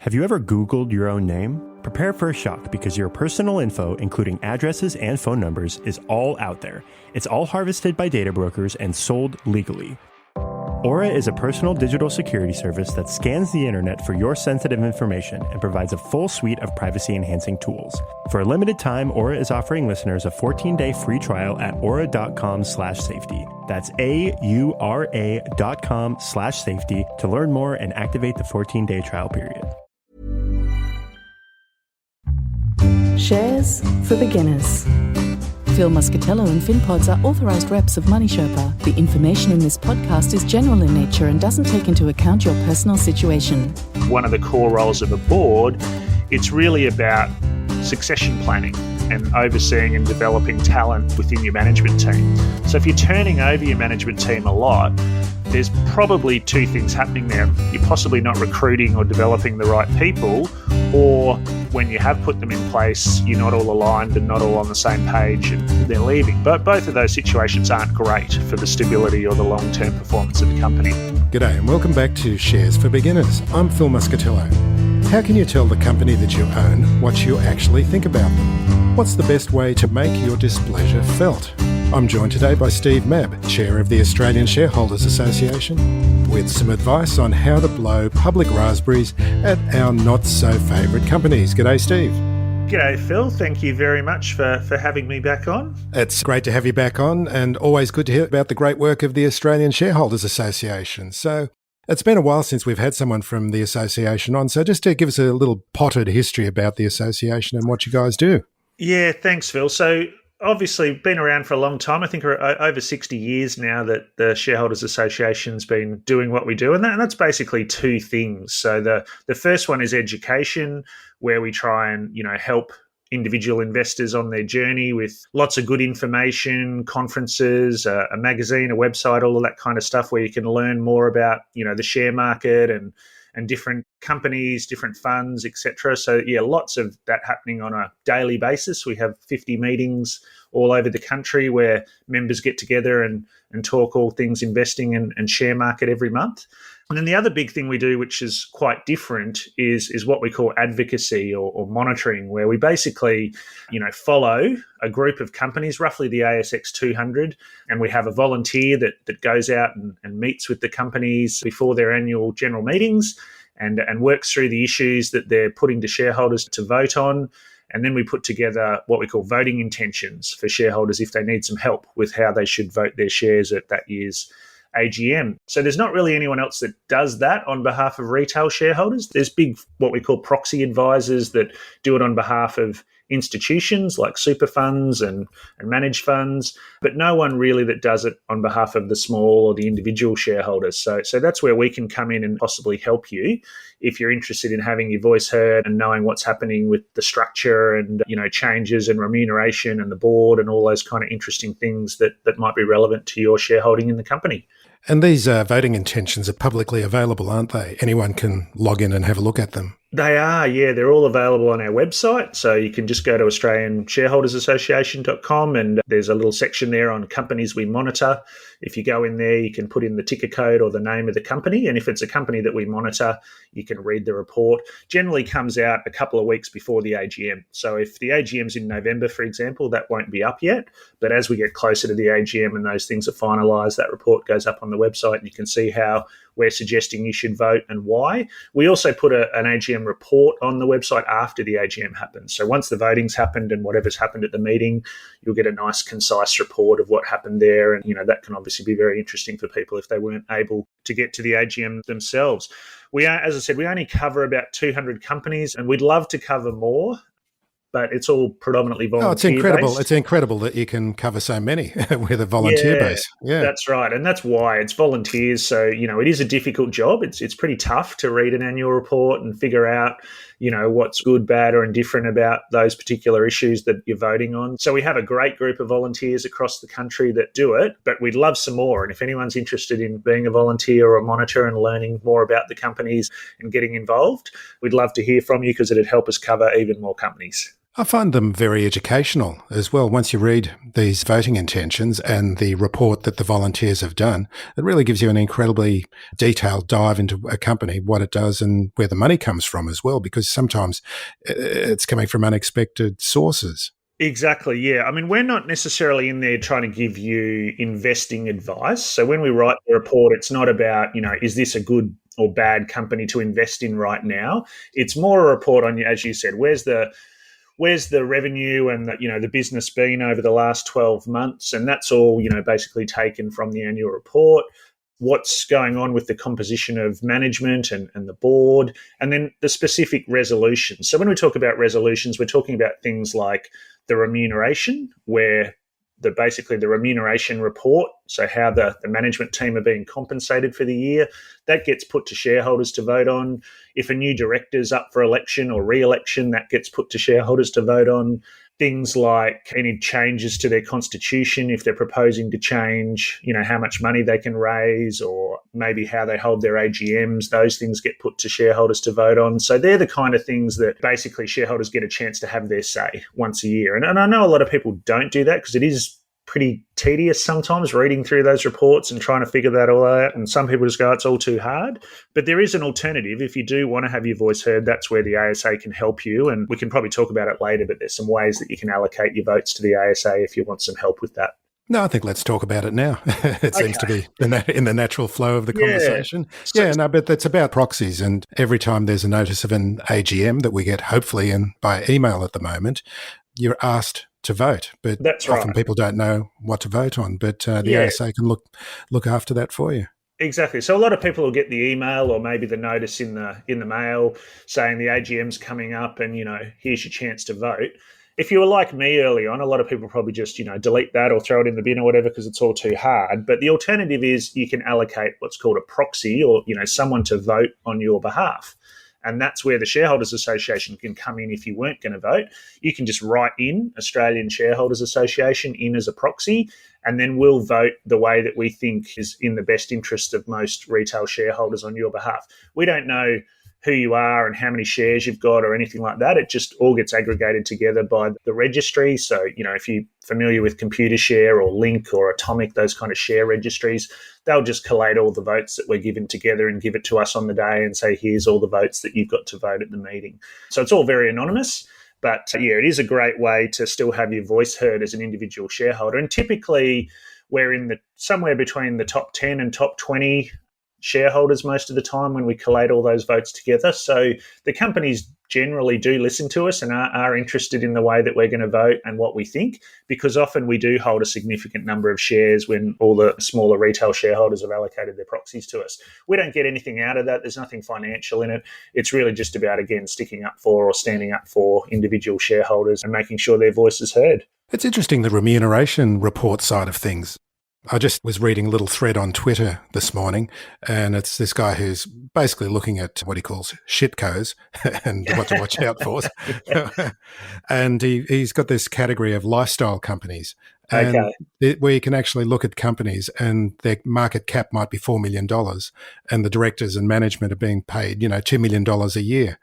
Have you ever Googled your own name? Prepare for a shock because your personal info, including addresses and phone numbers, is all out there. It's all harvested by data brokers and sold legally. Aura is a personal digital security service that scans the internet for your sensitive information and provides a full suite of privacy-enhancing tools. For a limited time, Aura is offering listeners a 14-day free trial at aura.com/safety. That's AURA.com/safety to learn more and activate the 14-day trial period. Shares for beginners. Phil Muscatello and Finpods are authorised reps of Money Sherpa. The information in this podcast is general in nature and doesn't take into account your personal situation. One of the core roles of a board, it's really about succession planning and overseeing and developing talent within your management team. So if you're turning over your management team a lot, there's probably two things happening there. You're possibly not recruiting or developing the right people, or when you have put them in place, you're not all aligned and not all on the same page and they're leaving. But both of those situations aren't great for the stability or the long-term performance of the company. G'day and welcome back to Shares for Beginners. I'm Phil Muscatello. How can you tell the company that you own what you actually think about them? What's the best way to make your displeasure felt? I'm joined today by Steve Mabb, Chair of the Australian Shareholders Association, with some advice on how to blow public raspberries at our not-so-favourite companies. G'day, Steve. G'day, Phil. Thank you very much for having me back on. It's great to have you back on and always good to hear about the great work of the Australian Shareholders Association. So it's been a while since we've had someone from the association on, so just to give us a little potted history about the association and what you guys do. Yeah, thanks, Phil. So obviously been around for a long time. I think we're over 60 years now that the Shareholders Association's been doing what we do. And that's basically two things. So the first one is education, where we try and, help individual investors on their journey with lots of good information, conferences, a magazine, a website, all of that kind of stuff where you can learn more about, the share market and different companies, different funds, etc. So, lots of that happening on a daily basis. We have 50 meetings all over the country where members get together and talk all things investing and share market every month. And then the other big thing we do, which is quite different, is what we call advocacy or monitoring, where we basically, follow a group of companies, roughly the ASX 200, and we have a volunteer that goes out and meets with the companies before their annual general meetings and works through the issues that they're putting to shareholders to vote on. And then we put together what we call voting intentions for shareholders if they need some help with how they should vote their shares at that year's AGM. So there's not really anyone else that does that on behalf of retail shareholders. There's big, what we call proxy advisors that do it on behalf of institutions like super funds and managed funds, but no one really that does it on behalf of the small or the individual shareholders. So that's where we can come in and possibly help you if you're interested in having your voice heard and knowing what's happening with the structure and, changes and remuneration and the board and all those kind of interesting things that might be relevant to your shareholding in the company. And these voting intentions are publicly available, aren't they? Anyone can log in and have a look at them. They are, yeah. They're all available on our website. So you can just go to AustralianShareholdersAssociation.com and there's a little section there on companies we monitor. If you go in there, you can put in the ticker code or the name of the company. And if it's a company that we monitor, you can read the report. Generally comes out a couple of weeks before the AGM. So if the AGM's in November, for example, that won't be up yet. But as we get closer to the AGM and those things are finalised, that report goes up on the website and you can see how we're suggesting you should vote and why. We also put an AGM report on the website after the AGM happens. So once the voting's happened and whatever's happened at the meeting, you'll get a nice concise report of what happened there. And, that can obviously be very interesting for people if they weren't able to get to the AGM themselves. We are, as I said, we only cover about 200 companies and we'd love to cover more, but it's all predominantly volunteer it's incredible. based. It's incredible that you can cover so many with a volunteer base. Yeah, that's right. And that's why it's volunteers. So, it is a difficult job. It's pretty tough to read an annual report and figure out, what's good, bad or indifferent about those particular issues that you're voting on. So we have a great group of volunteers across the country that do it, but we'd love some more. And if anyone's interested in being a volunteer or a monitor and learning more about the companies and getting involved, we'd love to hear from you because it'd help us cover even more companies. I find them very educational as well. Once you read these voting intentions and the report that the volunteers have done, it really gives you an incredibly detailed dive into a company, what it does and where the money comes from as well, because sometimes it's coming from unexpected sources. Exactly, yeah. I mean, we're not necessarily in there trying to give you investing advice. So when we write the report, it's not about, is this a good or bad company to invest in right now? It's more a report on, as you said, where's the revenue and the business been over the last 12 months, and that's all basically taken from the annual report. What's going on with the composition of management and the board, and then the specific resolutions. So when we talk about resolutions, we're talking about things like the remuneration, where basically the remuneration report, so how the management team are being compensated for the year, that gets put to shareholders to vote on. If a new director's up for election or re-election, that gets put to shareholders to vote on. Things like any changes to their constitution, if they're proposing to change, how much money they can raise, or maybe how they hold their AGMs, those things get put to shareholders to vote on. So they're the kind of things that basically shareholders get a chance to have their say once a year. And I know a lot of people don't do that because it is pretty tedious sometimes reading through those reports and trying to figure that all out. And some people just go, it's all too hard. But there is an alternative. If you do want to have your voice heard, that's where the ASA can help you. And we can probably talk about it later, but there's some ways that you can allocate your votes to the ASA if you want some help with that. No, I think let's talk about it now. It seems to be in the natural flow of the conversation. But that's about proxies. And every time there's a notice of an AGM that we get, hopefully, by email at the moment, you're asked to vote. But that's often right. people don't know what to vote on. But the ASA can look after that for you. Exactly. So a lot of people will get the email or maybe the notice in the mail saying the AGM's coming up and, here's your chance to vote. If you were like me early on, a lot of people probably just, delete that or throw it in the bin or whatever because it's all too hard. But the alternative is you can allocate what's called a proxy or, someone to vote on your behalf. And that's where the Shareholders Association can come in if you weren't going to vote. You can just write in Australian Shareholders Association in as a proxy, and then we'll vote the way that we think is in the best interest of most retail shareholders on your behalf. We don't know who you are and how many shares you've got or anything like that. It just all gets aggregated together by the registry. So, if you're familiar with Computershare or Link or Atomic, those kind of share registries, they'll just collate all the votes that we're given together and give it to us on the day and say, here's all the votes that you've got to vote at the meeting. So it's all very anonymous. But it is a great way to still have your voice heard as an individual shareholder. And typically we're in somewhere between the top 10 and top 20 shareholders most of the time when we collate all those votes together. So the companies generally do listen to us and are interested in the way that we're going to vote and what we think, because often we do hold a significant number of shares when all the smaller retail shareholders have allocated their proxies to us. We don't get anything out of that. There's nothing financial in it. It's really just about, again, sticking up for or standing up for individual shareholders and making sure their voice is heard. It's interesting, the remuneration report side of things. I just was reading a little thread on Twitter this morning, and it's this guy who's basically looking at what he calls shitcos and what to watch out for. And he's got this category of lifestyle companies, and where you can actually look at companies and their market cap might be $4 million, and the directors and management are being paid, $2 million a year.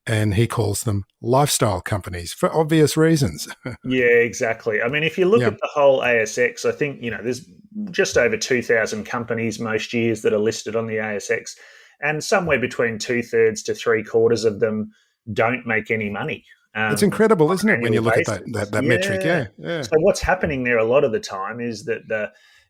And he calls them lifestyle companies for obvious reasons. Yeah, exactly. I mean, if you look at the whole ASX, I think, there's just over 2,000 companies most years that are listed on the ASX, and somewhere between 2/3 to 3/4 of them don't make any money. It's incredible, isn't it, when you look at that metric? Yeah. So what's happening there a lot of the time is that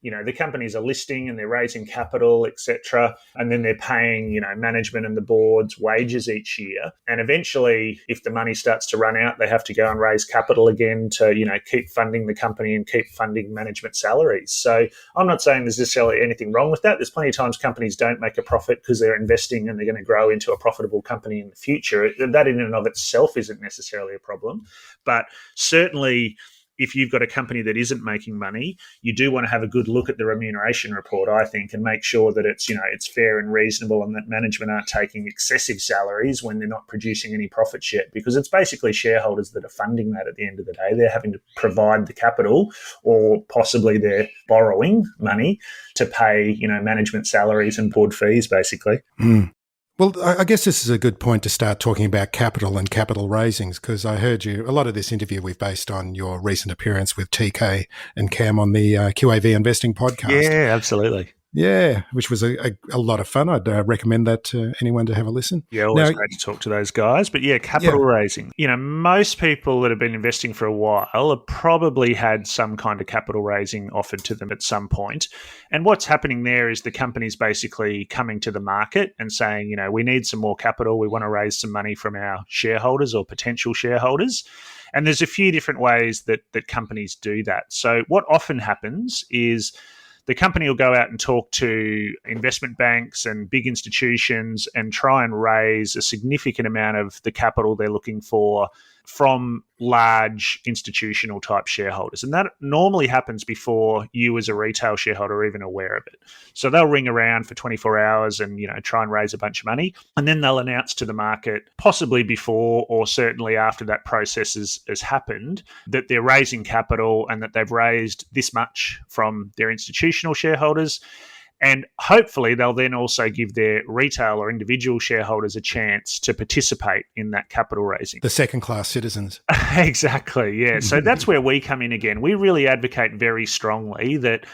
the companies are listing and they're raising capital, etc. And then they're paying, management and the board's wages each year. And eventually, if the money starts to run out, they have to go and raise capital again to, keep funding the company and keep funding management salaries. So I'm not saying there's necessarily anything wrong with that. There's plenty of times companies don't make a profit because they're investing and they're going to grow into a profitable company in the future. That in and of itself isn't necessarily a problem. But certainly, if you've got a company that isn't making money, you do want to have a good look at the remuneration report, I think, and make sure that it's, it's fair and reasonable and that management aren't taking excessive salaries when they're not producing any profits yet, because it's basically shareholders that are funding that at the end of the day. They're having to provide the capital, or possibly they're borrowing money to pay, management salaries and board fees, basically. Mm. Well, I guess this is a good point to start talking about capital and capital raisings, because I heard a lot of this interview we've based on your recent appearance with TK and Cam on the QAV Investing podcast. Yeah, absolutely. Yeah, which was a lot of fun. I'd recommend that to anyone to have a listen. Yeah, always great to talk to those guys. But yeah, capital raising. Most people that have been investing for a while have probably had some kind of capital raising offered to them at some point. And what's happening there is the company's basically coming to the market and saying, we need some more capital. We want to raise some money from our shareholders or potential shareholders. And there's a few different ways that companies do that. So what often happens is the company will go out and talk to investment banks and big institutions and try and raise a significant amount of the capital they're looking for from large institutional type shareholders. And that normally happens before you as a retail shareholder are even aware of it. So they'll ring around for 24 hours and, try and raise a bunch of money. And then they'll announce to the market, possibly before or certainly after that process has happened, that they're raising capital and that they've raised this much from their institutional shareholders. And hopefully they'll then also give their retail or individual shareholders a chance to participate in that capital raising. The second-class citizens. Exactly, yeah. So that's where we come in again. We really advocate very strongly that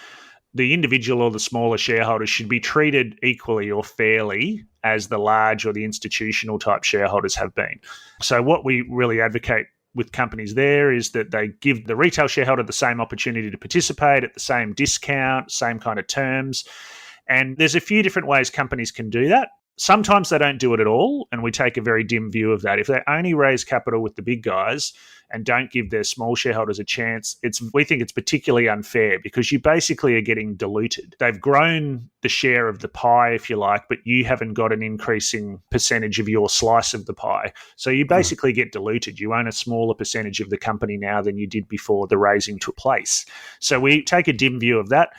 the individual or the smaller shareholders should be treated equally or fairly as the large or the institutional type shareholders have been. So what we really advocate with companies there is that they give the retail shareholder the same opportunity to participate at the same discount, same kind of terms. And there's a few different ways companies can do that. Sometimes they don't do it at all, and we take a very dim view of that. If they only raise capital with the big guys and don't give their small shareholders a chance, we think it's particularly unfair because you basically are getting diluted. They've grown the share of the pie, if you like, but you haven't got an increasing percentage of your slice of the pie. So you basically get diluted. You own a smaller percentage of the company now than you did before the raising took place. So we take a dim view of that.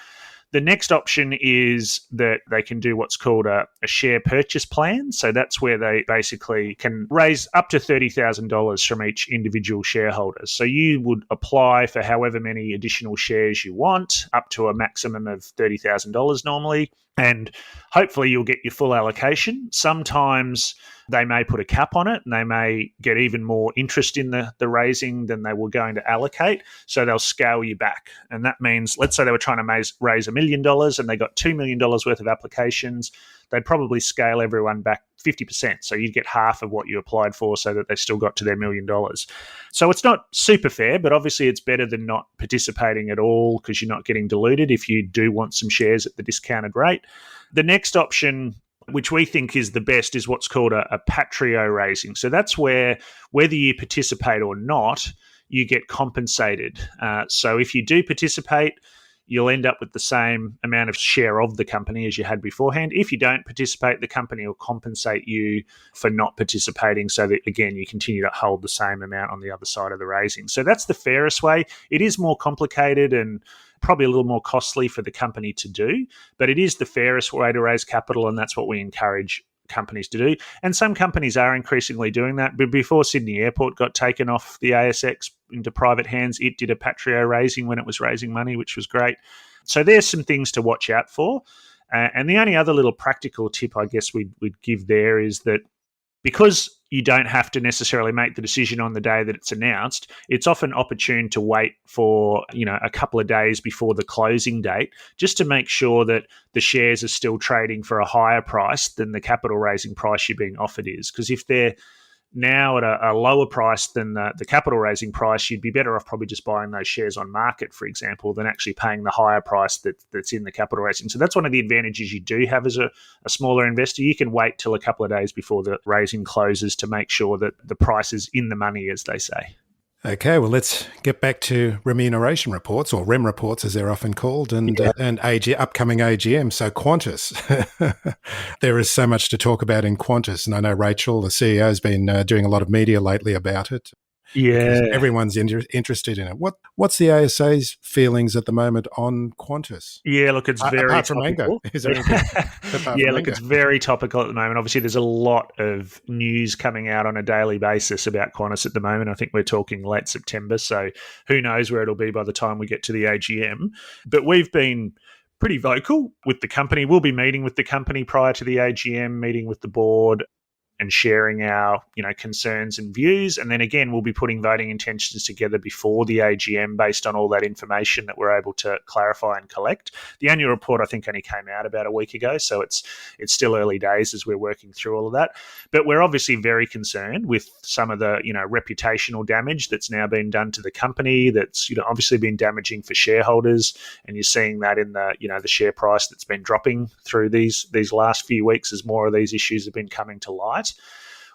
The next option is that they can do what's called a share purchase plan. So that's where they basically can raise up to $30,000 from each individual shareholder. So you would apply for however many additional shares you want, up to a maximum of $30,000 normally. And hopefully you'll get your full allocation. Sometimes they may put a cap on it and they may get even more interest in the raising than they were going to allocate. So they'll scale you back. And that means, let's say they were trying to raise $1 million and they got $2 million worth of applications. They'd probably scale everyone back 50%. So you'd get half of what you applied for so that they still got to their $1 million. So it's not super fair, but obviously it's better than not participating at all because you're not getting diluted if you do want some shares at the discounted rate. The next option, which we think is the best, is what's called a patrio raising. So that's where, whether you participate or not, you get compensated. So if you do participate, you'll end up with the same amount of share of the company as you had beforehand. If you don't participate, the company will compensate you for not participating so that, again, you continue to hold the same amount on the other side of the raising. So that's the fairest way. It is more complicated and probably a little more costly for the company to do, but it is the fairest way to raise capital, and that's what we encourage companies to do. And some companies are increasingly doing that. But before Sydney Airport got taken off the ASX into private hands, it did a patrio raising when it was raising money, which was great. So there's some things to watch out for. And the only other little practical tip I guess we'd give there is that because you don't have to necessarily make the decision on the day that it's announced, it's often opportune to wait for, a couple of days before the closing date, just to make sure that the shares are still trading for a higher price than the capital raising price you're being offered is. Because if they're now at a lower price than the capital raising price, you'd be better off probably just buying those shares on market, for example, than actually paying the higher price that's in the capital raising. So that's one of the advantages you do have as a smaller investor. You can wait till a couple of days before the raising closes to make sure that the price is in the money, as they say. Okay, well, let's get back to remuneration reports, or REM reports as they're often called, and upcoming AGM. So Qantas, there is so much to talk about in Qantas, and I know Rachel, the CEO, has been doing a lot of media lately about it. Yeah, everyone's interested in it. What's the ASA's feelings at the moment on Qantas? Yeah, look, it's very apart from topical. Mango. Is there anything it's very topical at the moment. Obviously, there's a lot of news coming out on a daily basis about Qantas at the moment. I think we're talking late September, so who knows where it'll be by the time we get to the AGM. But we've been pretty vocal with the company. We'll be meeting with the company prior to the AGM, meeting with the board and sharing our, concerns and views. And then again, we'll be putting voting intentions together before the AGM based on all that information that we're able to clarify and collect. The annual report, I think, only came out about a week ago, so it's still early days as we're working through all of that. But we're obviously very concerned with some of the, reputational damage that's now been done to the company. That's, obviously been damaging for shareholders, and you're seeing that in the, the share price that's been dropping through these last few weeks as more of these issues have been coming to light.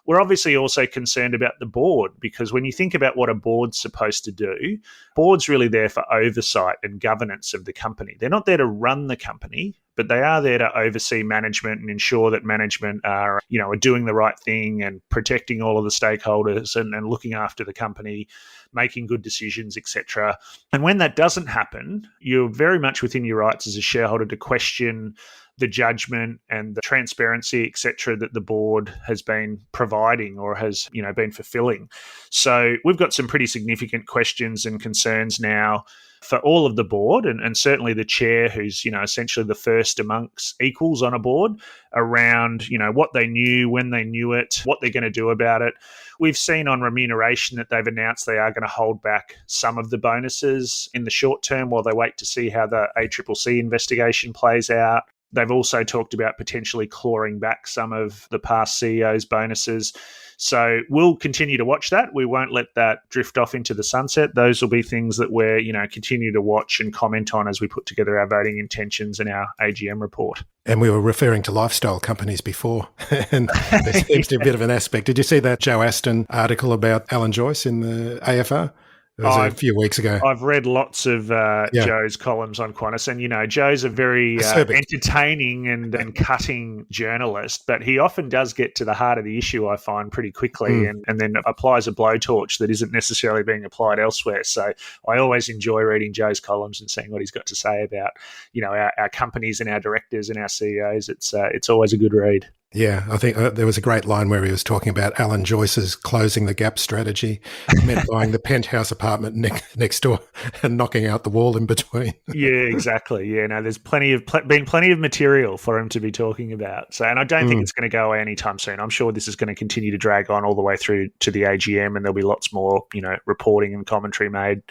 We're obviously also concerned about the board, because when you think about what a board's supposed to do, board's really there for oversight and governance of the company. They're not there to run the company, but they are there to oversee management and ensure that management are doing the right thing and protecting all of the stakeholders and looking after the company, making good decisions, etc. And when that doesn't happen, you're very much within your rights as a shareholder to question the judgment and the transparency, etc., that the board has been providing or has, been fulfilling. So we've got some pretty significant questions and concerns now for all of the board, and certainly the chair, who's, essentially the first amongst equals on a board, around, what they knew, when they knew it, what they're going to do about it. We've seen on remuneration that they've announced they are going to hold back some of the bonuses in the short term while they wait to see how the ACCC investigation plays out. They've also talked about potentially clawing back some of the past CEO's bonuses. So we'll continue to watch that. We won't let that drift off into the sunset. Those will be things that we're, continue to watch and comment on as we put together our voting intentions and our AGM report. And we were referring to lifestyle companies before, and there seems to be a bit of an aspect. Did you see that Joe Aston article about Alan Joyce in the AFR? It was a few weeks ago. I've read lots of Joe's columns on Qantas, and, Joe's a very entertaining and cutting journalist, but he often does get to the heart of the issue, I find, pretty quickly, and then applies a blowtorch that isn't necessarily being applied elsewhere. So I always enjoy reading Joe's columns and seeing what he's got to say about, our companies and our directors and our CEOs. It's always a good read. Yeah, I think there was a great line where he was talking about Alan Joyce's closing the gap strategy, meant buying the penthouse apartment next door and knocking out the wall in between. Yeah, exactly. Yeah, no, there's been plenty of material for him to be talking about. So, and I don't think it's going to go away anytime soon. I'm sure this is going to continue to drag on all the way through to the AGM, and there'll be lots more, reporting and commentary made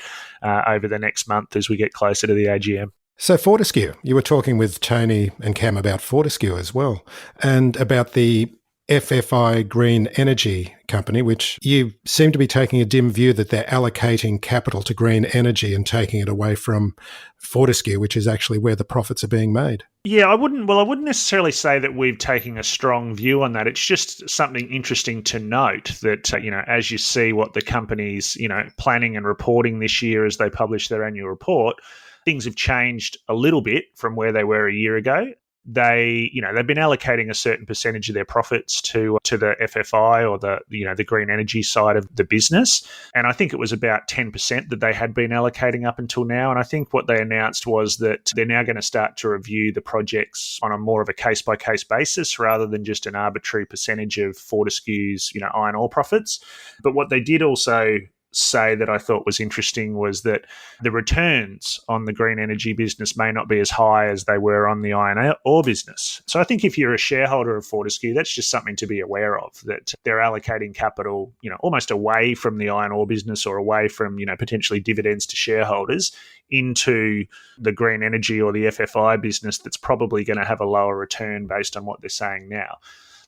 over the next month as we get closer to the AGM. So Fortescue, you were talking with Tony and Cam about Fortescue as well, and about the FFI Green Energy Company, which you seem to be taking a dim view that they're allocating capital to green energy and taking it away from Fortescue, which is actually where the profits are being made. Yeah, I wouldn't necessarily say that we're taking a strong view on that. It's just something interesting to note that, as you see what the company's, planning and reporting this year as they publish their annual report, things have changed a little bit from where they were a year ago. They've been allocating a certain percentage of their profits to the FFI or the green energy side of the business. And I think it was about 10% that they had been allocating up until now. And I think what they announced was that they're now going to start to review the projects on a more of a case-by-case basis rather than just an arbitrary percentage of Fortescue's, iron ore profits. But what they did also say that I thought was interesting was that the returns on the green energy business may not be as high as they were on the iron ore business. So I think if you're a shareholder of Fortescue, that's just something to be aware of, that they're allocating capital, almost away from the iron ore business or away from, potentially dividends to shareholders into the green energy or the FFI business that's probably going to have a lower return based on what they're saying now.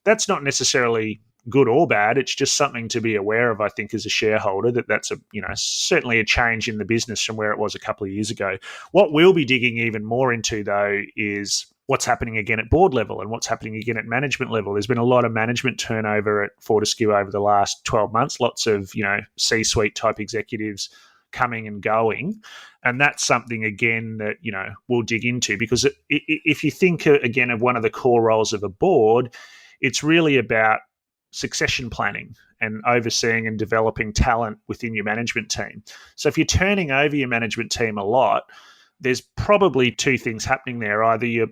That's not necessarily good or bad. It's just something to be aware of, I think, as a shareholder, that's certainly a change in the business from where it was a couple of years ago. What we'll be digging even more into, though, is what's happening again at board level and what's happening again at management level. There's been a lot of management turnover at Fortescue over the last 12 months, lots of, C-suite type executives coming and going. And that's something, again, that, we'll dig into, because if you think, again, of one of the core roles of a board, it's really about succession planning and overseeing and developing talent within your management team. So if you're turning over your management team a lot, there's probably two things happening there. Either you're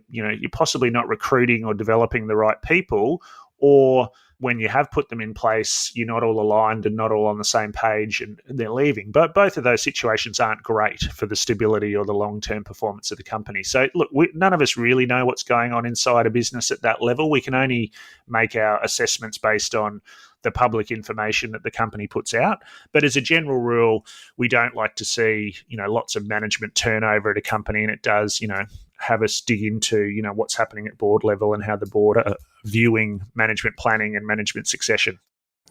possibly not recruiting or developing the right people, or when you have put them in place, you're not all aligned and not all on the same page and they're leaving. But both of those situations aren't great for the stability or the long-term performance of the company. So look, none of us really know what's going on inside a business at that level. We can only make our assessments based on the public information that the company puts out. But as a general rule, we don't like to see, lots of management turnover at a company, and it does, have us dig into, what's happening at board level and how the board are viewing management planning and management succession.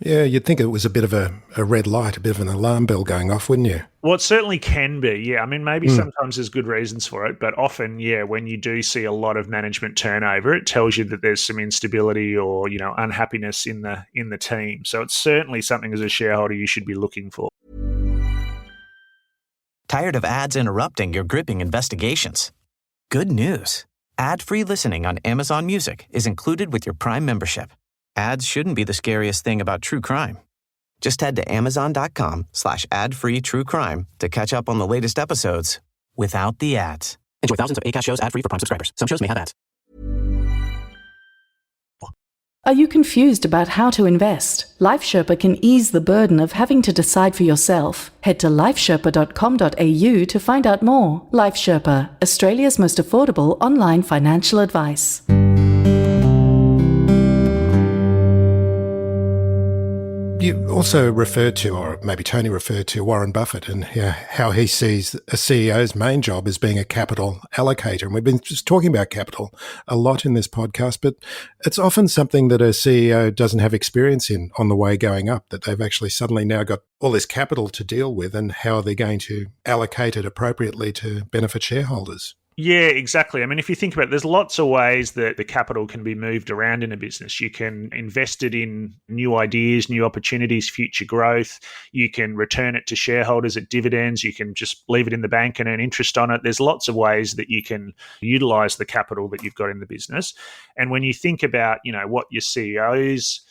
Yeah, you'd think it was a bit of a red light, a bit of an alarm bell going off, wouldn't you? Well, it certainly can be, yeah. I mean, maybe sometimes there's good reasons for it, but often, yeah, when you do see a lot of management turnover, it tells you that there's some instability or, unhappiness in the team. So it's certainly something as a shareholder you should be looking for. Tired of ads interrupting your gripping investigations? Good news. Ad-free listening on Amazon Music is included with your Prime membership. Ads shouldn't be the scariest thing about true crime. Just head to amazon.com/ad-free true crime to catch up on the latest episodes without the ads. Enjoy thousands of Acast shows ad-free for Prime subscribers. Some shows may have ads. Are you confused about how to invest? Life Sherpa can ease the burden of having to decide for yourself. Head to lifesherpa.com.au to find out more. Life Sherpa, Australia's most affordable online financial advice. You also referred to, or maybe Tony referred to, Warren Buffett and how he sees a CEO's main job as being a capital allocator. And we've been just talking about capital a lot in this podcast, but it's often something that a CEO doesn't have experience in on the way going up, that they've actually suddenly now got all this capital to deal with, and how are they going to allocate it appropriately to benefit shareholders? Yeah, exactly. I mean, if you think about it, there's lots of ways that the capital can be moved around in a business. You can invest it in new ideas, new opportunities, future growth. You can return it to shareholders at dividends. You can just leave it in the bank and earn interest on it. There's lots of ways that you can utilize the capital that you've got in the business. And when you think about, what your CEO's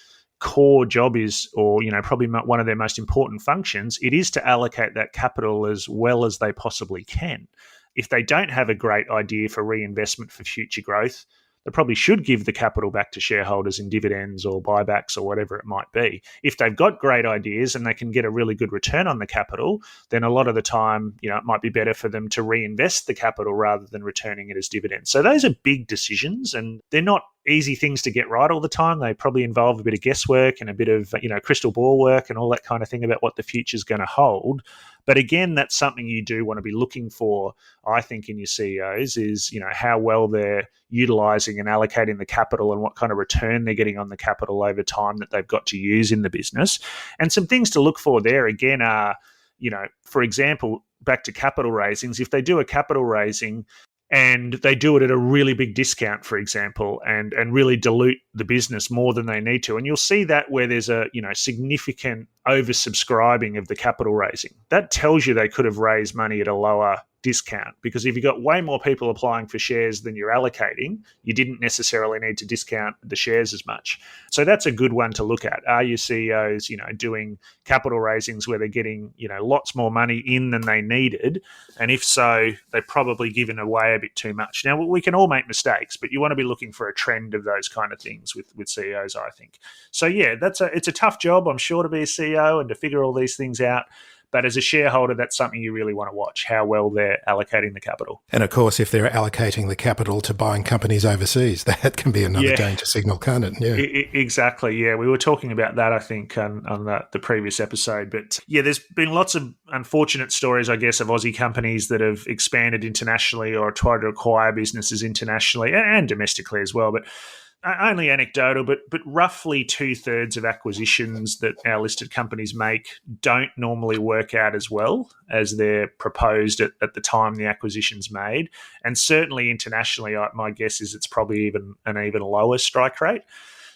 core job is, or probably one of their most important functions, it is to allocate that capital as well as they possibly can. If they don't have a great idea for reinvestment for future growth, they probably should give the capital back to shareholders in dividends or buybacks or whatever it might be. If they've got great ideas and they can get a really good return on the capital, then a lot of the time, it might be better for them to reinvest the capital rather than returning it as dividends. So those are big decisions, and they're not easy things to get right all the time. They probably involve a bit of guesswork and a bit of, crystal ball work and all that kind of thing about what the future's going to hold. But again, that's something you do want to be looking for, I think, in your CEOs is, how well they're utilizing and allocating the capital and what kind of return they're getting on the capital over time that they've got to use in the business. And some things to look for there, again, are, for example, back to capital raisings. If they do a capital raising and they do it at a really big discount, for example, and really dilute the business more than they need to. And you'll see that where there's a significant oversubscribing of the capital raising. That tells you they could have raised money at a lower discount, because if you've got way more people applying for shares than you're allocating, you didn't necessarily need to discount the shares as much. So that's a good one to look at. Are your CEOs, doing capital raisings where they're getting, lots more money in than they needed? And if so, they've probably given away a bit too much. Now, we can all make mistakes, but you want to be looking for a trend of those kind of things with CEOs, I think. So yeah, it's a tough job, I'm sure, to be a CEO and to figure all these things out. But as a shareholder, that's something you really want to watch, how well they're allocating the capital. And of course, if they're allocating the capital to buying companies overseas, that can be another danger signal, can't it? Yeah, exactly. Yeah, we were talking about that, I think, on the previous episode. But yeah, there's been lots of unfortunate stories, I guess, of Aussie companies that have expanded internationally or tried to acquire businesses internationally and domestically as well. But only anecdotal, but roughly 2/3 of acquisitions that our listed companies make don't normally work out as well as they're proposed at the time the acquisition's made. And certainly internationally, my guess is it's probably even lower strike rate.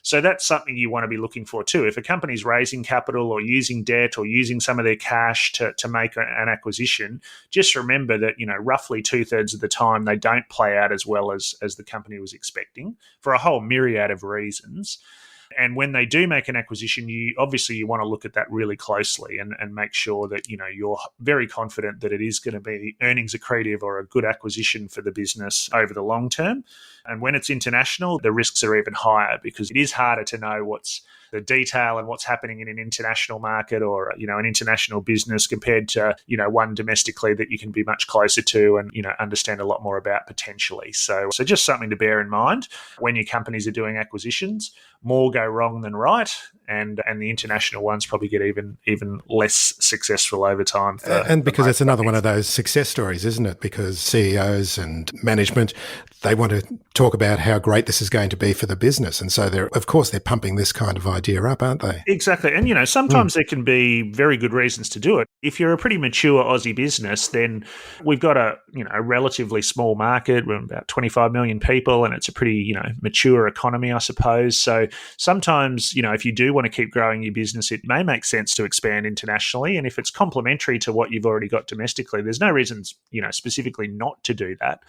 So that's something you want to be looking for too. If a company's raising capital or using debt or using some of their cash to make an acquisition, just remember that, roughly 2/3 of the time they don't play out as well as the company was expecting for a whole myriad of reasons. And when they do make an acquisition, you want to look at that really closely and make sure that, you're very confident that it is going to be earnings accretive or a good acquisition for the business over the long term. And when it's international, the risks are even higher because it is harder to know what's the detail and what's happening in an international market or, an international business compared to, one domestically that you can be much closer to and, understand a lot more about potentially. So just something to bear in mind when your companies are doing acquisitions. More go wrong than right, and the international ones probably get even less successful over time. And because it's another one of those success stories, isn't it? Because CEOs and management, they want to talk about how great this is going to be for the business. And so they're pumping this kind of idea up, aren't they? Exactly. And, sometimes there can be very good reasons to do it. If you're a pretty mature Aussie business, then we've got a relatively small market. We're about 25 million people, and it's a pretty, mature economy, I suppose. So sometimes, if you do want to keep growing your business, it may make sense to expand internationally. And if it's complementary to what you've already got domestically, there's no reasons, specifically not to do that.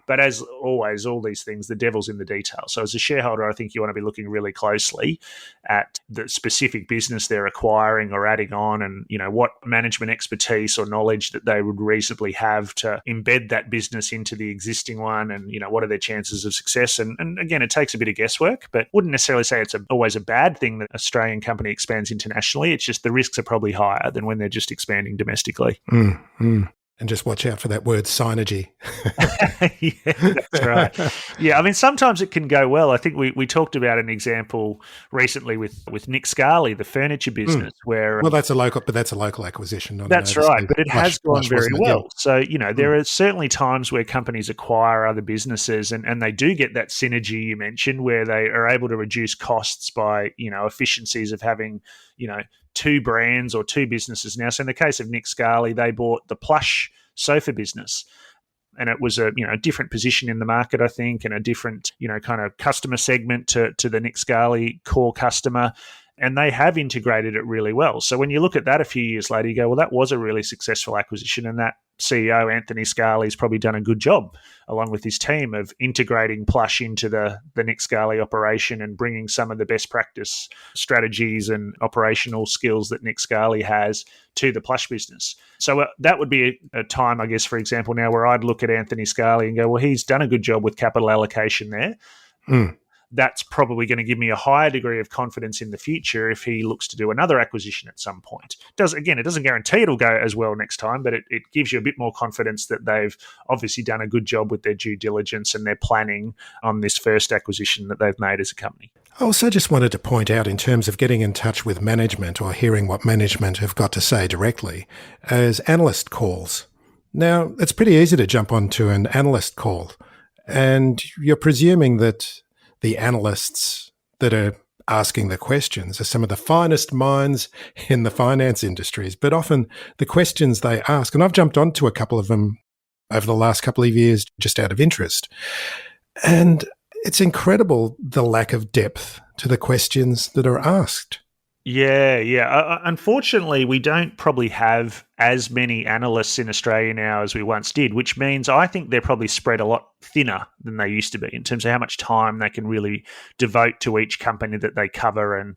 But as always, all these things, the devil's in the detail. So as a shareholder, I think you want to be looking really closely at the specific business they're acquiring or adding on and, what management expertise or knowledge that they would reasonably have to embed that business into the existing one and, what are their chances of success. And again, it takes a bit of guesswork, but wouldn't necessarily say it's always a bad thing that an Australian company expands internationally. It's just the risks are probably higher than when they're just expanding domestically. Mm-hmm. And just watch out for that word synergy. Yeah, that's right. Yeah, I mean, sometimes it can go well. I think we talked about an example recently with Nick Scali, the furniture business, where well, that's a local acquisition. Not that's right, but it has gone very well. Yeah. So there are certainly times where companies acquire other businesses, and they do get that synergy you mentioned, where they are able to reduce costs by efficiencies of having two brands or two businesses now. So in the case of Nick Scali, they bought the plush sofa business. And it was a different position in the market, I think, and a different kind of customer segment to the Nick Scali core customer. And they have integrated it really well. So when you look at that a few years later, you go, well, that was a really successful acquisition. And that CEO, Anthony Scali, has probably done a good job, along with his team, of integrating Plush into the Nick Scali operation and bringing some of the best practice strategies and operational skills that Nick Scali has to the Plush business. So that would be a time, I guess, for example, now where I'd look at Anthony Scali and go, well, he's done a good job with capital allocation there. That's probably going to give me a higher degree of confidence in the future if he looks to do another acquisition at some point. It doesn't guarantee it'll go as well next time, but it gives you a bit more confidence that they've obviously done a good job with their due diligence and their planning on this first acquisition that they've made as a company. I also just wanted to point out, in terms of getting in touch with management or hearing what management have got to say directly, as analyst calls. Now, it's pretty easy to jump onto an analyst call, and you're presuming that the analysts that are asking the questions are some of the finest minds in the finance industries, but often the questions they ask, and I've jumped onto a couple of them over the last couple of years just out of interest, and it's incredible the lack of depth to the questions that are asked. Yeah. Unfortunately, we don't probably have as many analysts in Australia now as we once did, which means I think they're probably spread a lot thinner than they used to be in terms of how much time they can really devote to each company that they cover. And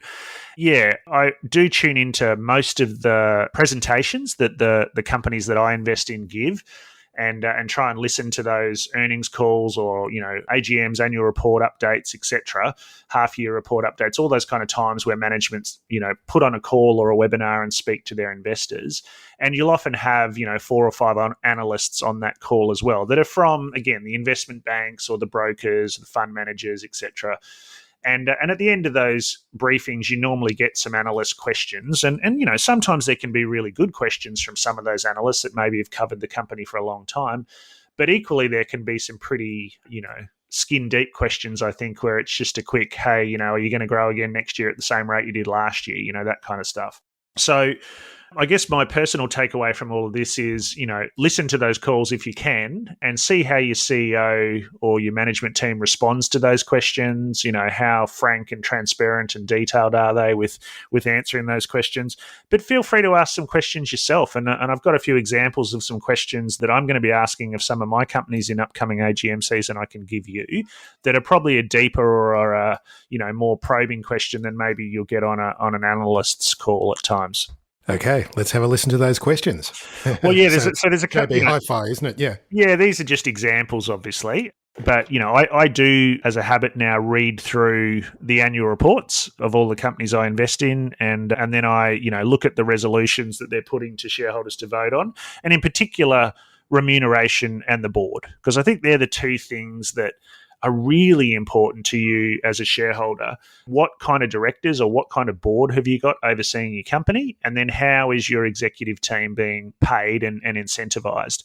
yeah, I do tune into most of the presentations that the companies that I invest in give. And try and listen to those earnings calls or, AGMs, annual report updates, etc., half-year report updates, all those kind of times where management's, put on a call or a webinar and speak to their investors. And you'll often have, 4 or 5 analysts on that call as well that are from, again, the investment banks or the brokers, the fund managers, etc. And at the end of those briefings, you normally get some analyst questions. And sometimes there can be really good questions from some of those analysts that maybe have covered the company for a long time. But equally, there can be some pretty, skin-deep questions, I think, where it's just a quick, hey, are you going to grow again next year at the same rate you did last year? That kind of stuff. So I guess my personal takeaway from all of this is, listen to those calls if you can and see how your CEO or your management team responds to those questions. How frank and transparent and detailed are they with answering those questions? But feel free to ask some questions yourself. And I've got a few examples of some questions that I'm going to be asking of some of my companies in upcoming AGM season I can give you that are probably a deeper or a, more probing question than maybe you'll get on an analyst's call at times. Okay, let's have a listen to those questions. Well, yeah, there's a couple. Hi-Fi, isn't it? Yeah. Yeah, these are just examples, obviously. But, I do, as a habit now, read through the annual reports of all the companies I invest in, and then I, look at the resolutions that they're putting to shareholders to vote on, and in particular, remuneration and the board, because I think they're the two things that are really important to you as a shareholder. What kind of directors or what kind of board have you got overseeing your company? And then how is your executive team being paid and incentivized?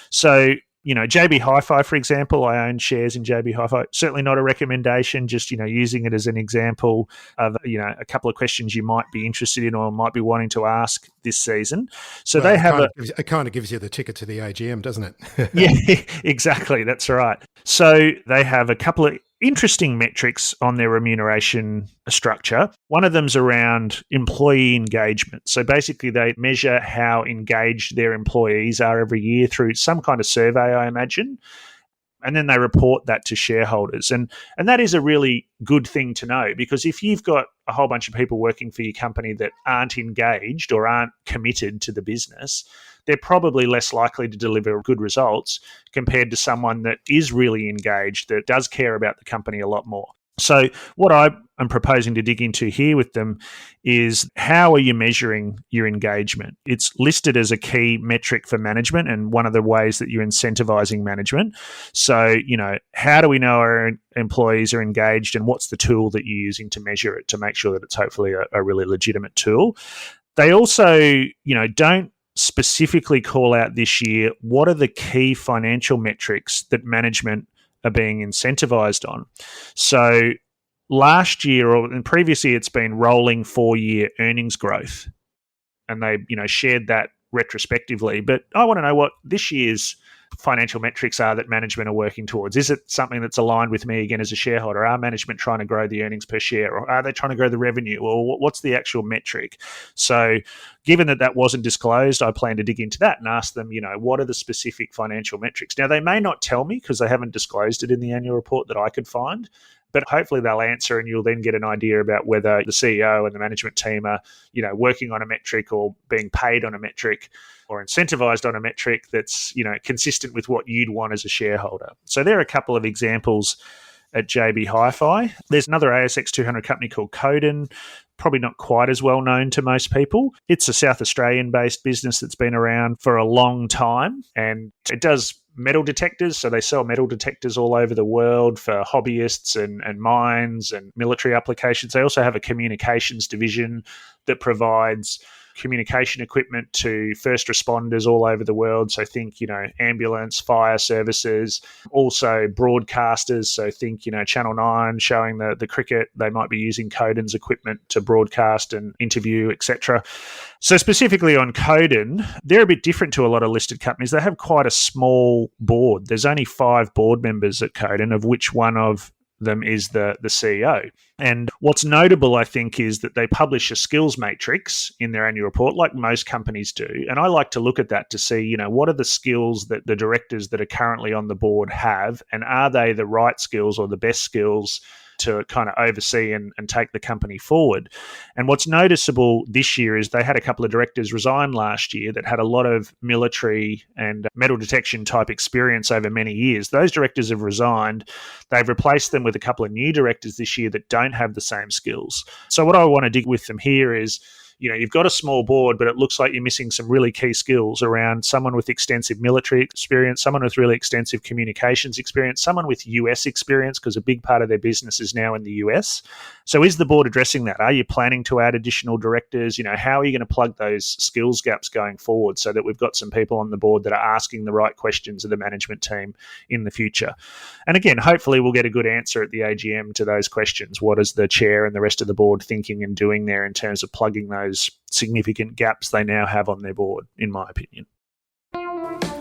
So, JB Hi-Fi, for example, I own shares in JB Hi-Fi. Certainly not a recommendation, just, using it as an example of, a couple of questions you might be interested in or might be wanting to ask this season. So they have it kind of gives you the ticket to the AGM, doesn't it? Yeah, exactly. That's right. So they have a couple of interesting metrics on their remuneration structure. One of them's around employee engagement. So basically they measure how engaged their employees are every year through some kind of survey, I imagine. And then they report that to shareholders. And that is a really good thing to know, because if you've got a whole bunch of people working for your company that aren't engaged or aren't committed to the business, they're probably less likely to deliver good results compared to someone that is really engaged, that does care about the company a lot more. So what I am proposing to dig into here with them is, how are you measuring your engagement? It's listed as a key metric for management and one of the ways that you're incentivizing management. So, how do we know our employees are engaged, and what's the tool that you're using to measure it to make sure that it's hopefully a really legitimate tool? They also, don't specifically call out this year what are the key financial metrics that management are being incentivized on. So last year, or in previous year, it's been rolling 4-year earnings growth, and they shared that retrospectively. But I want to know what this year's financial metrics are that management are working towards. Is it something that's aligned with me again as a shareholder? Are management trying to grow the earnings per share, or are they trying to grow the revenue, or what's the actual metric? So given that wasn't disclosed, I plan to dig into that and ask them, what are the specific financial metrics? Now, they may not tell me because they haven't disclosed it in the annual report that I could find, but hopefully they'll answer, and you'll then get an idea about whether the CEO and the management team are, working on a metric or being paid on a metric or incentivized on a metric that's, consistent with what you'd want as a shareholder. So there are a couple of examples at JB Hi-Fi. There's another ASX 200 company called Codan, probably not quite as well known to most people. It's a South Australian-based business that's been around for a long time, and it does metal detectors. So they sell metal detectors all over the world for hobbyists and mines and military applications. They also have a communications division that provides communication equipment to first responders all over the world. So think, ambulance, fire services, also broadcasters. So think, Channel 9 showing the cricket. They might be using Codan's equipment to broadcast and interview, etc. So specifically on Codan, they're a bit different to a lot of listed companies. They have quite a small board. There's only 5 board members at Codan, of which one of them is the CEO. And what's notable, I think, is that they publish a skills matrix in their annual report, like most companies do. And I like to look at that to see, what are the skills that the directors that are currently on the board have, and are they the right skills or the best skills to kind of oversee and take the company forward. And what's noticeable this year is they had a couple of directors resign last year that had a lot of military and metal detection type experience over many years. Those directors have resigned. They've replaced them with a couple of new directors this year that don't have the same skills. So what I want to dig with them here is, you've got a small board, but it looks like you're missing some really key skills around someone with extensive military experience, someone with really extensive communications experience, someone with US experience, because a big part of their business is now in the US. So is the board addressing that? Are you planning to add additional directors? How are you going to plug those skills gaps going forward so that we've got some people on the board that are asking the right questions of the management team in the future? And again, hopefully we'll get a good answer at the AGM to those questions. What is the chair and the rest of the board thinking and doing there in terms of plugging those significant gaps they now have on their board, in my opinion?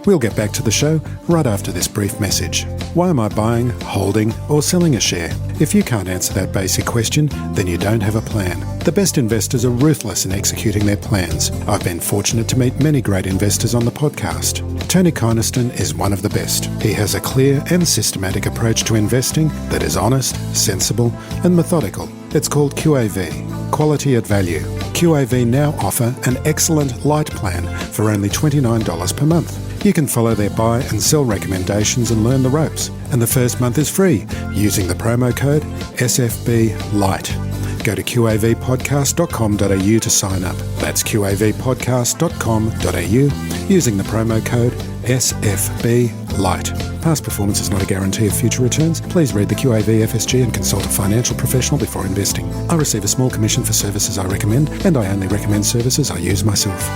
We'll get back to the show right after this brief message. Why am I buying, holding, or selling a share? If you can't answer that basic question, then you don't have a plan. The best investors are ruthless in executing their plans. I've been fortunate to meet many great investors on the podcast. Tony Kynaston is one of the best. He has a clear and systematic approach to investing that is honest, sensible, and methodical. It's called QAV, Quality at Value. QAV now offer an excellent light plan for only $29 per month. You can follow their buy and sell recommendations and learn the ropes. And the first month is free using the promo code SFBLIGHT. Go to qavpodcast.com.au to sign up. That's qavpodcast.com.au using the promo code SFBLIGHT. Past performance is not a guarantee of future returns. Please read the QAV FSG and consult a financial professional before investing. I receive a small commission for services I recommend, and I only recommend services I use myself.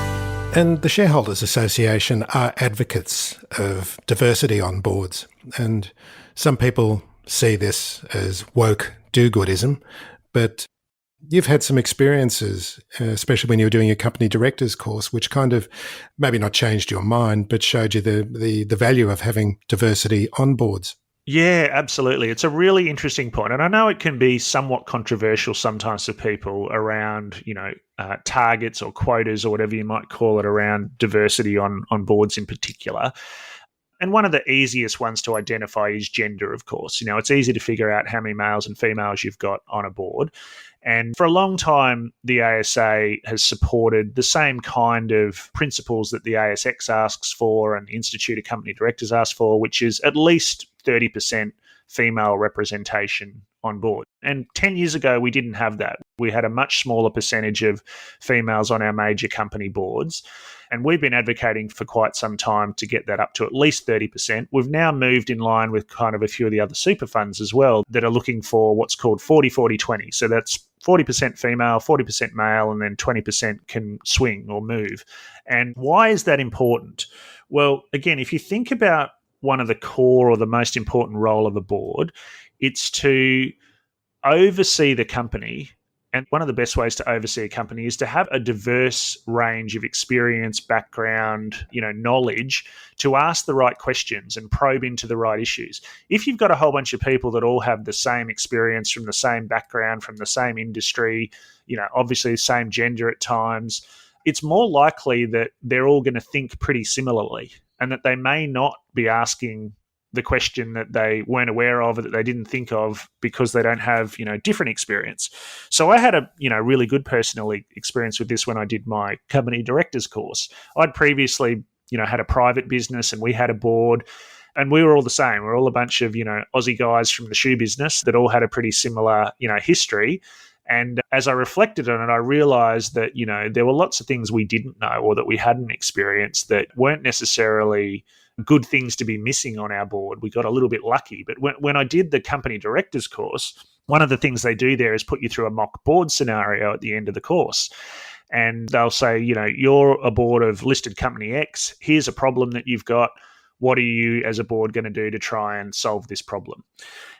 And the Shareholders Association are advocates of diversity on boards. And some people see this as woke do-goodism, but you've had some experiences, especially when you were doing your company directors course, which kind of maybe not changed your mind, but showed you the value of having diversity on boards. Yeah, absolutely. It's a really interesting point. And I know it can be somewhat controversial sometimes to people around, targets or quotas or whatever you might call it around diversity on boards in particular. And one of the easiest ones to identify is gender, of course. It's easy to figure out how many males and females you've got on a board. And for a long time, the ASA has supported the same kind of principles that the ASX asks for and the Institute of Company Directors asks for, which is at least 30% female representation on board. And 10 years ago, we didn't have that. We had a much smaller percentage of females on our major company boards. And we've been advocating for quite some time to get that up to at least 30%. We've now moved in line with kind of a few of the other super funds as well that are looking for what's called 40-40-20. So that's 40% female, 40% male, and then 20% can swing or move. And why is that important? Well, again, if you think about one of the core or the most important role of a board, it's to oversee the company. And one of the best ways to oversee a company is to have a diverse range of experience, background, knowledge to ask the right questions and probe into the right issues. If you've got a whole bunch of people that all have the same experience from the same background, from the same industry, obviously the same gender at times, it's more likely that they're all going to think pretty similarly and that they may not be asking the question that they weren't aware of or that they didn't think of because they don't have, different experience. So I had a, really good personal experience with this when I did my company directors course. I'd previously, had a private business and we had a board and we were all the same. We're all a bunch of, Aussie guys from the shoe business that all had a pretty similar, history. And as I reflected on it, I realized that, there were lots of things we didn't know or that we hadn't experienced that weren't necessarily good things to be missing on our board. We got a little bit lucky. But when I did the company directors course, one of the things they do there is put you through a mock board scenario at the end of the course. And they'll say, you're a board of listed company X. Here's a problem that you've got. What are you as a board going to do to try and solve this problem?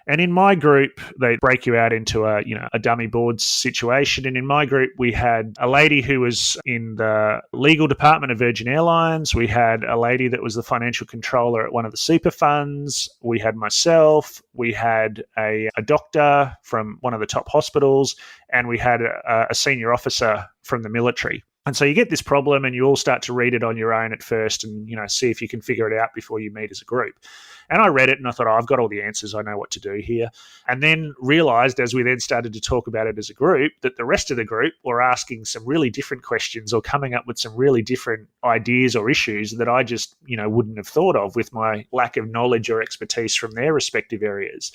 And in my group, they break you out into a dummy board situation. And in my group, we had a lady who was in the legal department of Virgin Airlines. We had a lady that was the financial controller at one of the super funds. We had myself. We had a doctor from one of the top hospitals. And we had a senior officer from the military. And so you get this problem and you all start to read it on your own at first and, see if you can figure it out before you meet as a group. And I read it and I thought, I've got all the answers. I know what to do here. And then realized as we then started to talk about it as a group that the rest of the group were asking some really different questions or coming up with some really different ideas or issues that I just, wouldn't have thought of with my lack of knowledge or expertise from their respective areas.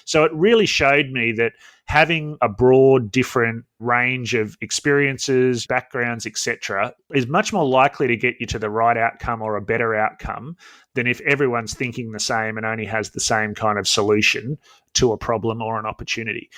So it really showed me that having a broad, different range of experiences, backgrounds, etc., is much more likely to get you to the right outcome or a better outcome than if everyone's thinking the same and only has the same kind of solution to a problem or an opportunity.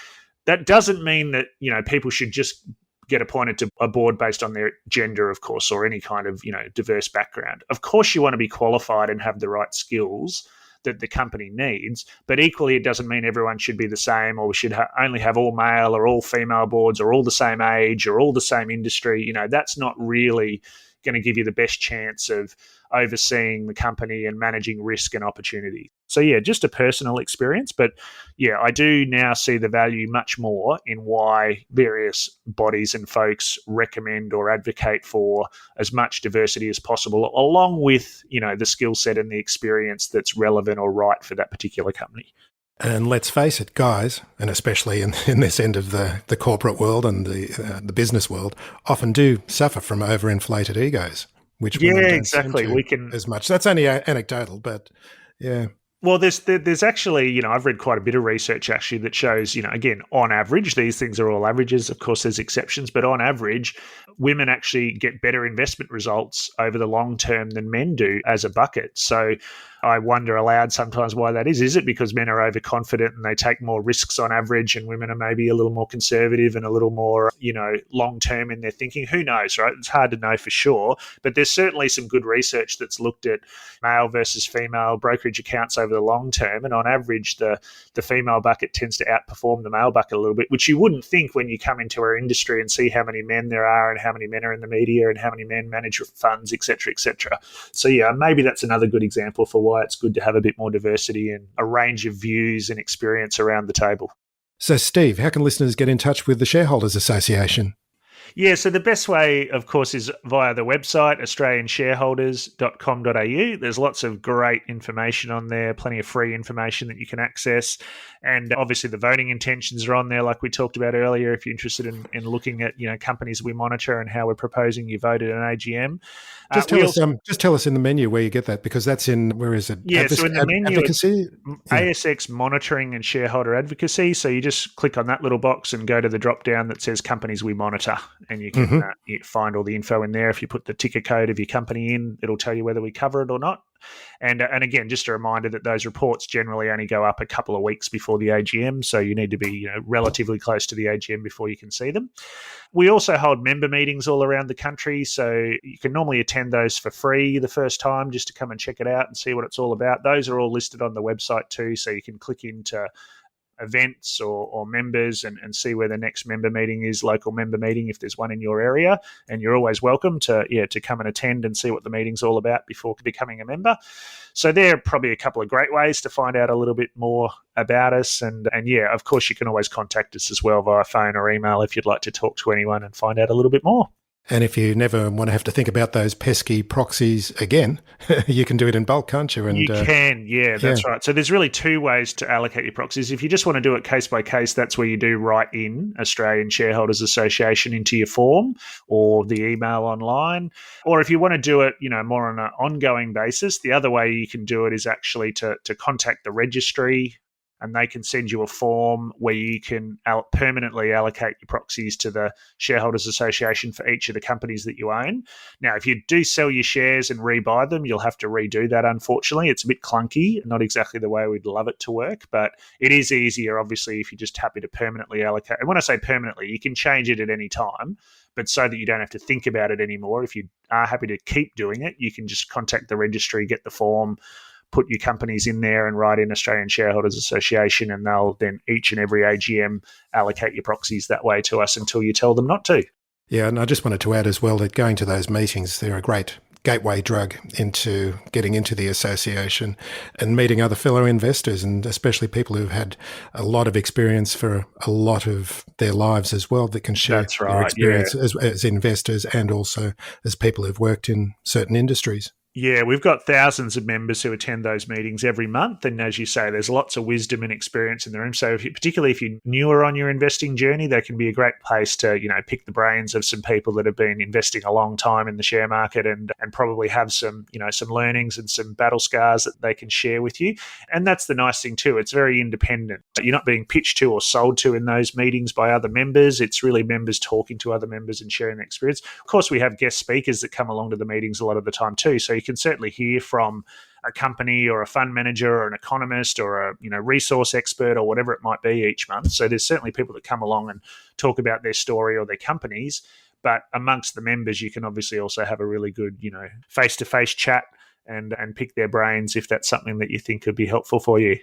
That doesn't mean that, people should just get appointed to a board based on their gender, of course, or any kind of, diverse background. Of course, you want to be qualified and have the right skills that the company needs, but equally it doesn't mean everyone should be the same or we should only have all male or all female boards or all the same age or all the same industry. That's not really going to give you the best chance of overseeing the company and managing risk and opportunity. So yeah, just a personal experience, but yeah, I do now see the value much more in why various bodies and folks recommend or advocate for as much diversity as possible, along with, the skill set and the experience that's relevant or right for that particular company. And let's face it, guys, and especially in this end of the corporate world and the business world, often do suffer from overinflated egos. which women don't exactly. seem to as much. That's only anecdotal, but yeah. Well, there's actually, I've read quite a bit of research actually that shows, again, on average, these things are all averages. Of course, there's exceptions, but on average, women actually get better investment results over the long term than men do as a bucket. So I wonder aloud sometimes why that is. Is it because men are overconfident and they take more risks on average, and women are maybe a little more conservative and a little more, long term in their thinking? Who knows, right? It's hard to know for sure, but there's certainly some good research that's looked at male versus female brokerage accounts over the long term, and on average, the female bucket tends to outperform the male bucket a little bit, which you wouldn't think when you come into our industry and see how many men there are and how many men are in the media and how many men manage funds, et cetera, et cetera. So yeah, maybe that's another good example for why it's good to have a bit more diversity and a range of views and experience around the table. So Steve, how can listeners get in touch with the Shareholders Association? Yeah, so the best way, of course, is via the website, australianshareholders.com.au. There's lots of great information on there, plenty of free information that you can access. And obviously the voting intentions are on there, like we talked about earlier, if you're interested in looking at, companies we monitor and how we're proposing you vote at an AGM. Just tell us in the menu where you get that, because that's in, where is it? Yeah, so in the menu, advocacy? ASX monitoring and shareholder advocacy. So you just click on that little box and go to the drop down that says companies we monitor, and you can you find all the info in there. If you put the ticker code of your company in, it'll tell you whether we cover it or not. And again, just a reminder that those reports generally only go up a couple of weeks before the AGM, so you need to be relatively close to the AGM before you can see them. We also hold member meetings all around the country, so you can normally attend those for free the first time just to come and check it out and see what it's all about. Those are all listed on the website too, so you can click into events or members and see where the next member meeting is, local member meeting, if there's one in your area. And you're always welcome to come and attend and see what the meeting's all about before becoming a member. So there are probably a couple of great ways to find out a little bit more about us. And yeah, of course, you can always contact us as well via phone or email if you'd like to talk to anyone and find out a little bit more. And if you never want to have to think about those pesky proxies again, you can do it in bulk, can't you? And you can, that's right. So there's really two ways to allocate your proxies. If you just want to do it case by case, that's where you do write in Australian Shareholders Association into your form or the email online. Or if you want to do it, more on an ongoing basis, the other way you can do it is actually to contact the registry, and they can send you a form where you can permanently allocate your proxies to the Shareholders Association for each of the companies that you own. Now, if you do sell your shares and rebuy them, you'll have to redo that, unfortunately. It's a bit clunky, not exactly the way we'd love it to work, but it is easier, obviously, if you're just happy to permanently allocate. And when I say permanently, you can change it at any time, but so that you don't have to think about it anymore. If you are happy to keep doing it, you can just contact the registry, get the form, put your companies in there and write in Australian Shareholders Association, and they'll then each and every AGM allocate your proxies that way to us until you tell them not to. Yeah, and I just wanted to add as well that going to those meetings, they're a great gateway drug into getting into the association and meeting other fellow investors, and especially people who've had a lot of experience for a lot of their lives as well, that can share their experience as investors and also as people who've worked in certain industries. Yeah, we've got thousands of members who attend those meetings every month. And as you say, there's lots of wisdom and experience in the room. So particularly if you're newer on your investing journey, they can be a great place to, pick the brains of some people that have been investing a long time in the share market and probably have some, some learnings and some battle scars that they can share with you. And that's the nice thing too. It's very independent. You're not being pitched to or sold to in those meetings by other members. It's really members talking to other members and sharing their experience. Of course, we have guest speakers that come along to the meetings a lot of the time too. So you can certainly hear from a company or a fund manager or an economist or a resource expert or whatever it might be each month. So there's certainly people that come along and talk about their story or their companies. But amongst the members, you can obviously also have a really good, face-to-face chat and pick their brains if that's something that you think could be helpful for you.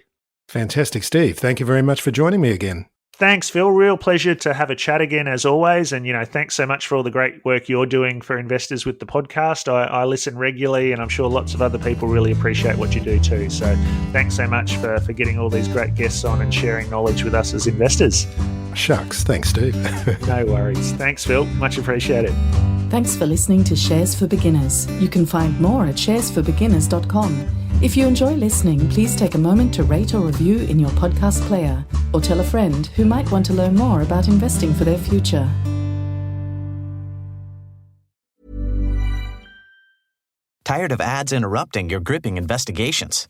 Fantastic, Steve. Thank you very much for joining me again. Thanks, Phil. Real pleasure to have a chat again, as always. And, thanks so much for all the great work you're doing for investors with the podcast. I listen regularly, and I'm sure lots of other people really appreciate what you do too. So thanks so much for getting all these great guests on and sharing knowledge with us as investors. Shucks. Thanks, Steve. No worries. Thanks, Phil. Much appreciated. Thanks for listening to Shares for Beginners. You can find more at sharesforbeginners.com. If you enjoy listening, please take a moment to rate or review in your podcast player, or tell a friend who might want to learn more about investing for their future. Tired of ads interrupting your gripping investigations?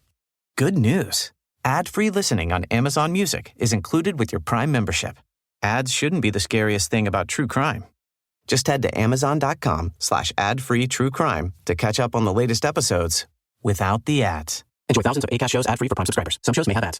Good news. Ad-free listening on Amazon Music is included with your Prime membership. Ads shouldn't be the scariest thing about true crime. Just head to amazon.com/ad-free true crime to catch up on the latest episodes without the ads. Enjoy thousands of Acast shows ad-free for Prime subscribers. Some shows may have ads.